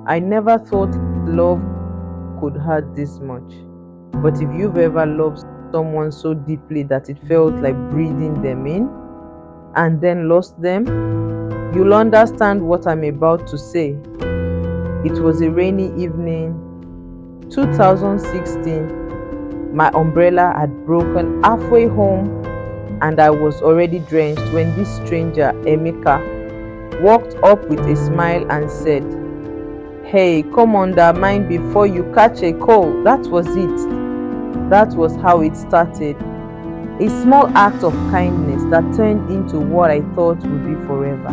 I never thought love could hurt this much. But if you've ever loved someone so deeply that it felt like breathing them in and then lost them, you'll understand what I'm about to say. It was a rainy evening, 2016. My umbrella had broken halfway home and I was already drenched when this stranger, Emeka, walked up with a smile and said, "Hey, come under mine before you catch a cold." That was it. That was how it started. A small act of kindness that turned into what I thought would be forever.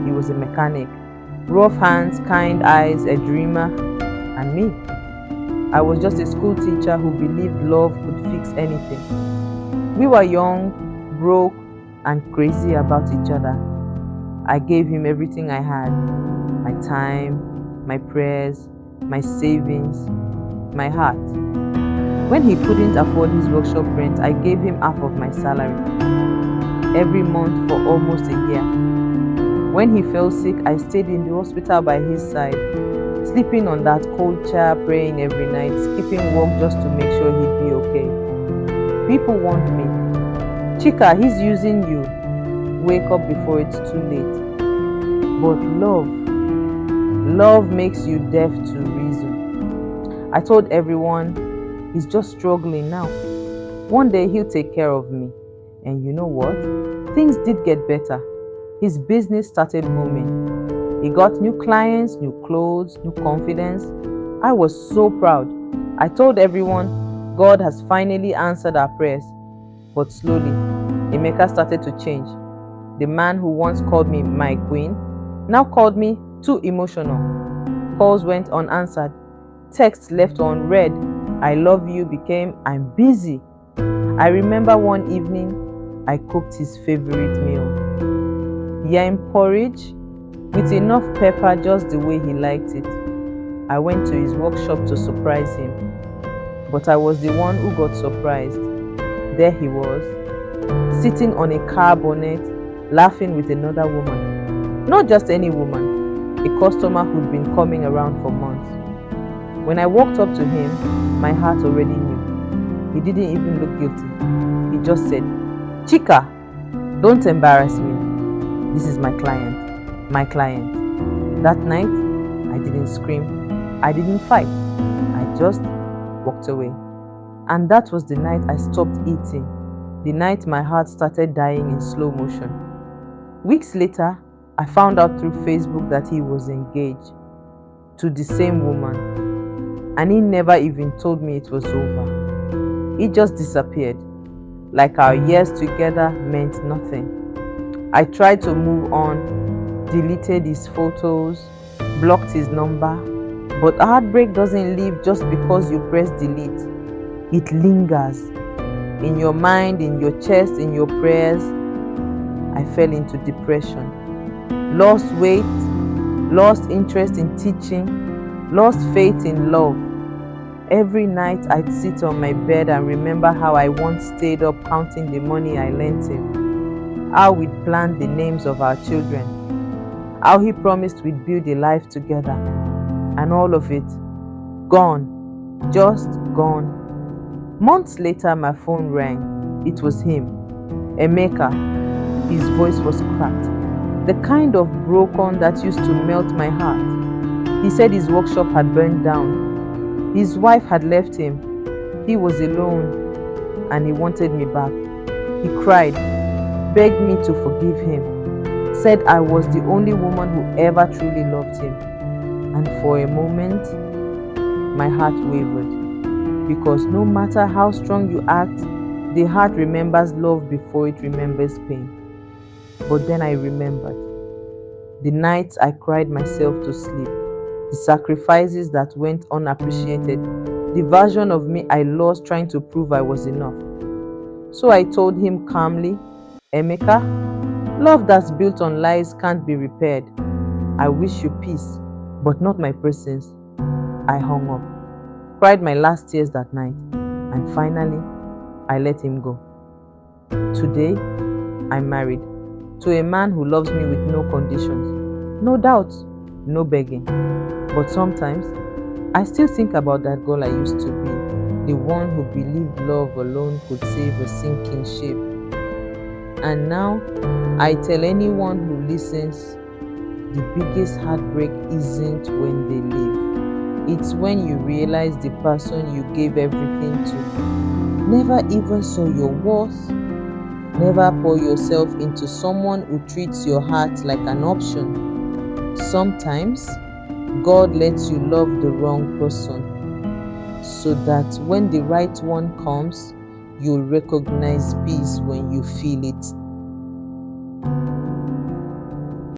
He was a mechanic. Rough hands, kind eyes, a dreamer, and me. I was just a school teacher who believed love could fix anything. We were young, broke, and crazy about each other. I gave him everything I had: my time, my prayers, my savings, my heart. When he couldn't afford his workshop rent, I gave him half of my salary every month for almost a year. When he fell sick, I stayed in the hospital by his side, sleeping on that cold chair, praying every night, skipping work just to make sure he'd be okay. People warned me, "Chika, he's using you. Wake up before it's too late." But love makes you deaf to reason. I told everyone, "He's just struggling now. One day he'll take care of me." And you know what? Things did get better. His business started booming. He got new clients, new clothes, new confidence. I was so proud. I told everyone, God has finally answered our prayers. But slowly, Emeka started to change. The man who once called me my queen now called me too emotional. Calls went unanswered. Texts left unread. "I love you" became "I'm busy." I remember one evening, I cooked his favorite meal, yam porridge with enough pepper just the way he liked it. I went to his workshop to surprise him, but I was the one who got surprised. There he was, sitting on a car bonnet, laughing with another woman. Not just any woman, a customer who'd been coming around for months. When I walked up to him, my heart already knew. He didn't even look guilty. He just said, "Chika, don't embarrass me. This is my client. My client." That night, I didn't scream. I didn't fight. I just walked away. And that was the night I stopped eating. The night my heart started dying in slow motion. Weeks later, I found out through Facebook that he was engaged to the same woman. And he never even told me it was over. He just disappeared, like our years together meant nothing. I tried to move on, deleted his photos, blocked his number, but heartbreak doesn't leave just because you press delete. It lingers in your mind, in your chest, in your prayers. I fell into depression, lost weight, lost interest in teaching, lost faith in love. Every night I'd sit on my bed and remember how I once stayed up counting the money I lent him, how we'd planned the names of our children, how he promised we'd build a life together, and all of it gone, just gone. Months later, my phone rang. It was him, Emeka. His voice was cracked, the kind of broken that used to melt my heart. He said his workshop had burned down. His wife had left him. He was alone and he wanted me back. He cried, begged me to forgive him, said I was the only woman who ever truly loved him. And for a moment, my heart wavered, because no matter how strong you act, the heart remembers love before it remembers pain. But then I remembered the nights I cried myself to sleep, the sacrifices that went unappreciated, the version of me I lost trying to prove I was enough. So I told him calmly, "Emeka, love that's built on lies can't be repaired. I wish you peace, but not my presence." I hung up, cried my last tears that night, and finally, I let him go. Today, I'm married to a man who loves me with no conditions, no doubts, no begging. But sometimes, I still think about that girl I used to be, the one who believed love alone could save a sinking ship. And now, I tell anyone who listens, the biggest heartbreak isn't when they leave. It's when you realize the person you gave everything to never even saw your worth, never pour yourself into someone who treats your heart like an option. Sometimes, God lets you love the wrong person so that when the right one comes, you'll recognize peace when you feel it